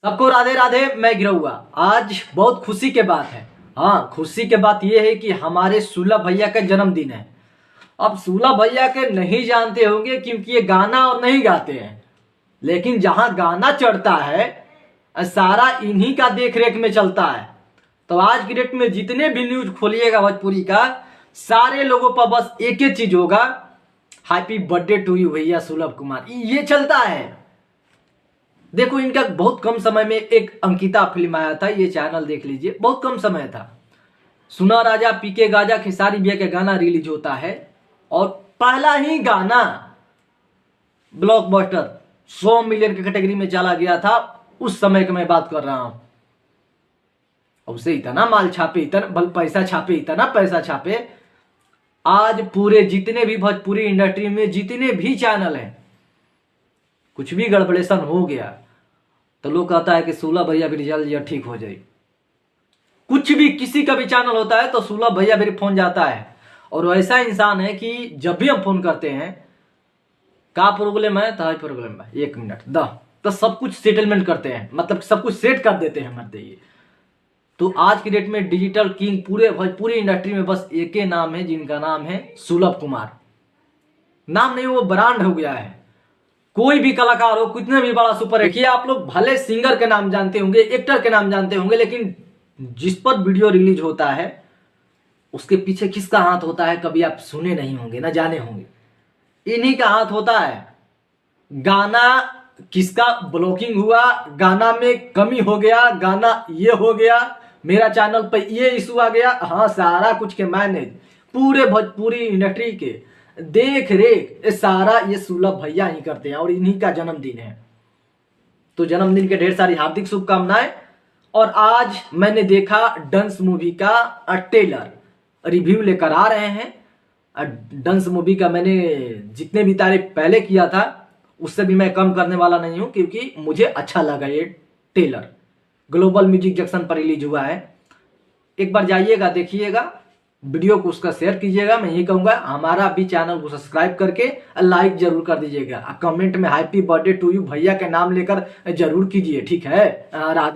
सबको राधे राधे। मैं गिरौआ। आज बहुत खुशी के बात है। हाँ, खुशी के बात यह है कि हमारे सुलभ भैया का जन्मदिन है। अब सुलभ भैया के नहीं जानते होंगे क्योंकि ये गाना और नहीं गाते हैं, लेकिन जहां गाना चढ़ता है सारा इन्हीं का देख रेख में चलता है। तो आज की डेट में जितने भी न्यूज खोलिएगा भोजपुरी का, सारे लोगों पर बस एक ही चीज होगा, हैप्पी बर्थडे टू यू भैया सुलभ कुमार, ये चलता है। देखो, इनका बहुत कम समय में एक अंकिता फिल्म आया था, ये चैनल देख लीजिए, बहुत कम समय था। सुना राजा पीके गाजा खेसारी भैया का गाना रिलीज होता है और पहला ही गाना ब्लॉकबस्टर 100 मिलियन की कैटेगरी में चला गया था। उस समय की मैं बात कर रहा हूं। उसे इतना माल छापे, इतना पैसा छापे, इतना पैसा छापे, आज पूरे जितने भी भोजपुरी इंडस्ट्री में जितने भी चैनल हैं, कुछ भी गड़बड़ेशन हो गया तो लोग कहता है कि सुलभ भैया भी रिजल्ट ठीक हो जाए। कुछ भी किसी का भी चैनल होता है तो सुलभ भैया भी फोन जाता है। और वो ऐसा इंसान है कि जब भी हम फोन करते हैं, का प्रॉब्लम है तो प्रॉब्लम है, 1 मिनट तो सब कुछ सेटलमेंट करते हैं, मतलब सब कुछ सेट कर देते हैं मरते ये। तो आज की डेट में डिजिटल किंग पूरे भोजपुरी इंडस्ट्री में बस एक ही नाम है, जिनका नाम है सुलभ कुमार। नाम नहीं, वो ब्रांड हो गया है। कोई भी कलाकार हो, कितने भी बड़ा सुपर हिट, आप लोग भले सिंगर के नाम जानते होंगे, एक्टर के नाम जानते होंगे, लेकिन जिस पर वीडियो रिलीज होता है उसके पीछे किसका हाथ होता है कभी आप सुने नहीं होंगे, ना जाने होंगे। इन्हीं का हाथ होता है। गाना किसका ब्लॉकिंग हुआ, गाना में कमी हो गया, गाना ये हो गया, मेरा चैनल पे ये इशू आ गया, हाँ सारा कुछ के मैनेज पूरे भोजपुरी इंडस्ट्री के देख रेख सारा ये सुलभ भैया ही करते हैं। और इन्हीं का जन्मदिन है, तो जन्मदिन के ढेर सारी हार्दिक शुभकामनाएं। और आज मैंने देखा डंस मूवी का ट्रेलर रिव्यू लेकर आ रहे हैं। डंस मूवी का मैंने जितने भी तारीफ पहले किया था उससे भी मैं कम करने वाला नहीं हूं, क्योंकि मुझे अच्छा लगा ये ट्रेलर। ग्लोबल म्यूजिक जंक्शन पर रिलीज हुआ है, एक बार जाइएगा देखिएगा, वीडियो को उसका शेयर कीजिएगा। मैं यही कहूंगा हमारा भी चैनल को सब्सक्राइब करके लाइक जरूर कर दीजिएगा। कमेंट में हैप्पी बर्थडे टू यू भैया के नाम लेकर जरूर कीजिए, ठीक है। राधे।